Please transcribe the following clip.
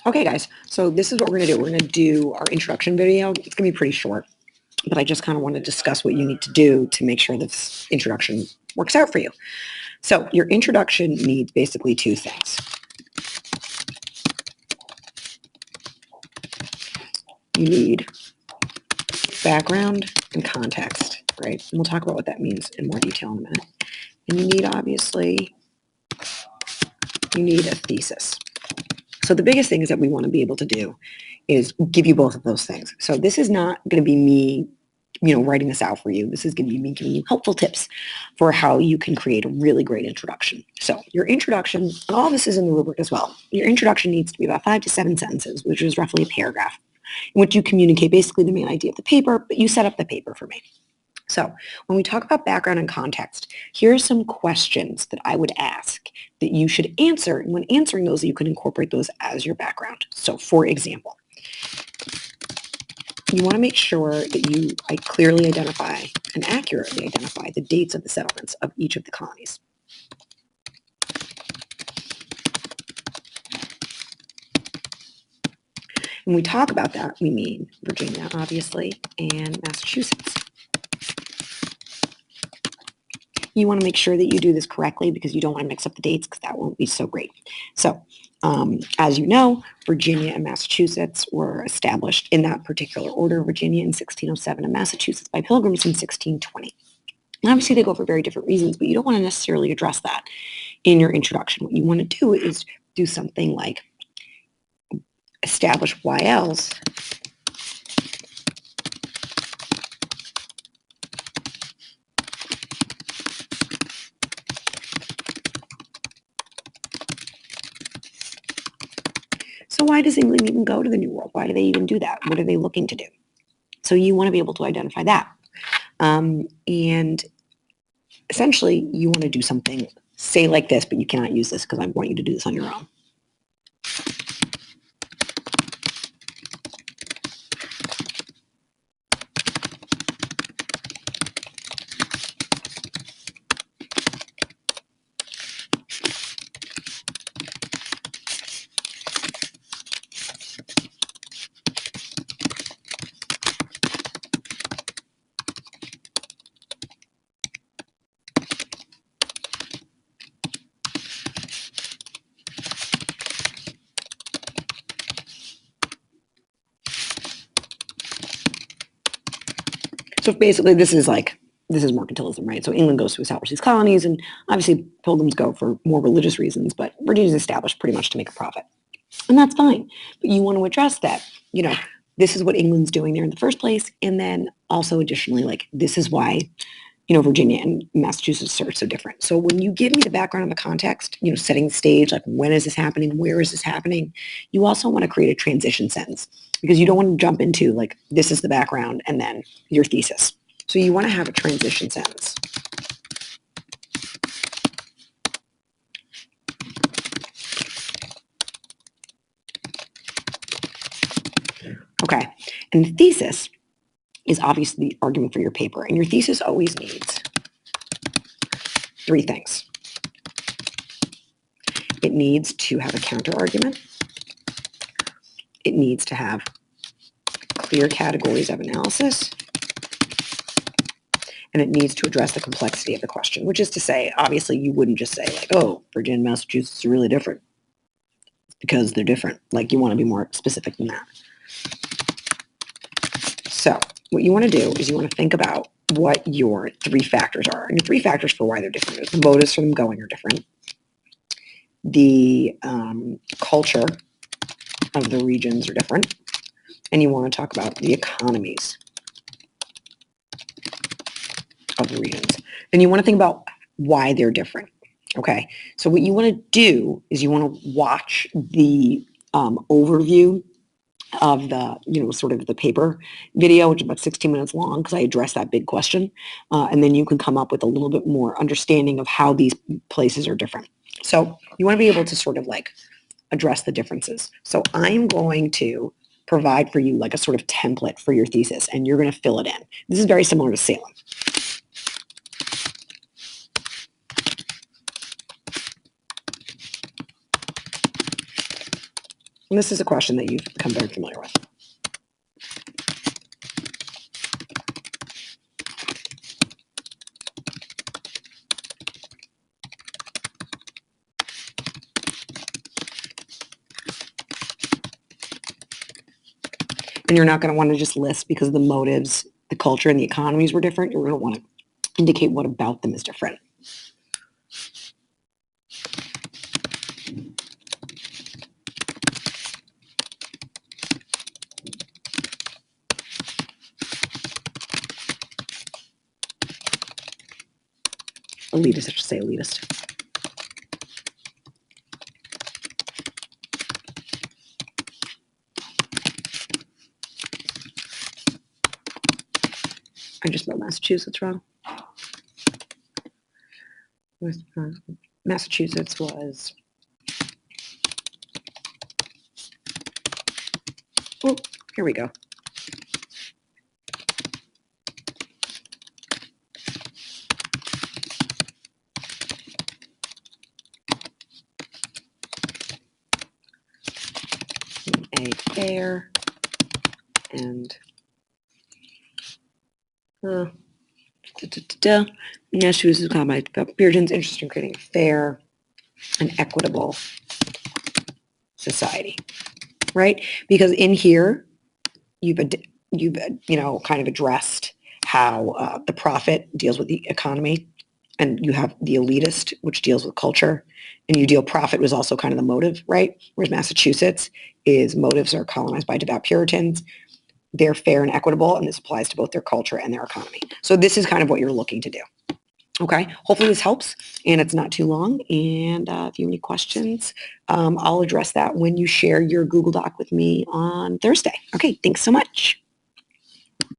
Okay, guys, so this is what we're going to do. We're going to do our introduction video. It's going to be pretty short, but I just kind of want to discuss what you need to do to make sure this introduction works out for you. So your introduction needs basically two things. You need background and context, right? And we'll talk about what that means in more detail in a minute. And you need, obviously, you need a thesis. So the biggest thing is that we want to be able to do is give you both of those things. So this is not going to be me, writing this out for you. This is going to be me giving you helpful tips for how you can create a really great introduction. So your introduction, and all this is in the rubric as well. Your introduction needs to be about 5 to 7 sentences, which is roughly a paragraph, in which you communicate basically the main idea of the paper, but you set up the paper for me. So when we talk about background and context, here are some questions that I would ask that you should answer. And when answering those, you can incorporate those as your background. So for example, you want to make sure that you clearly identify and accurately identify the dates of the settlements of each of the colonies. When we talk about that, we mean Virginia, obviously, and Massachusetts. You want to make sure that you do this correctly because you don't want to mix up the dates because that won't be so great. So as you know, Virginia and Massachusetts were established in that particular order, Virginia in 1607 and Massachusetts by Pilgrims in 1620. And obviously they go for very different reasons, but you don't want to necessarily address that in your introduction. What you want to do is do something like establish why else So why does England even go to the New World? Why do they even do that? What are they looking to do? So you want to be able to identify that. And essentially, you want to do something, say like this, but you cannot use this because I want you to do this on your own. So basically, this is mercantilism, right? So England goes to establish these colonies, and obviously Pilgrims go for more religious reasons, but Virginia's established pretty much to make a profit. And that's fine. But you want to address that, this is what England's doing there in the first place. And then also additionally, this is why, Virginia and Massachusetts are so different. So when you give me the background and the context, setting the stage, like when is this happening? Where is this happening? You also want to create a transition sentence because you don't want to jump into this is the background and then your thesis. So you want to have a transition sentence. Okay. And the thesis is obviously the argument for your paper. And your thesis always needs 3 things. It needs to have a counter argument. It needs to have clear categories of analysis. And it needs to address the complexity of the question, which is to say, obviously, you wouldn't just say oh, Virginia and Massachusetts are really different because they're different. You want to be more specific than that. So what you want to do is you want to think about what your 3 factors are. And your 3 factors for why they're different. The motives for them going are different. The culture of the regions are different. And you want to talk about the economies of the regions. And you want to think about why they're different. Okay, so what you want to do is you want to watch the overview of the, sort of the paper video, which is about 16 minutes long, because I address that big question. And then you can come up with a little bit more understanding of how these places are different. So you want to be able to sort of address the differences. So I'm going to provide for you a sort of template for your thesis, and you're going to fill it in. This is very similar to Salem. And this is a question that you've become very familiar with. And you're not going to want to just list because the motives, the culture, and the economies were different. You're going to want to indicate what about them is different. Elitist, I should say elitist. I just spelled Massachusetts wrong. Massachusetts was, oh, here we go. A fair and Massachusetts was called by Puritans interested in creating a fair and equitable society, right? Because in here, you've kind of addressed how the profit deals with the economy, and you have the elitist, which deals with culture, and you deal profit was also kind of the motive, right? Whereas Massachusetts is motives are colonized by devout Puritans. They're fair and equitable, and this applies to both their culture and their economy. So this is kind of what you're looking to do. Okay, hopefully this helps and it's not too long. And if you have any questions, I'll address that when you share your Google Doc with me on Thursday. Okay, thanks so much.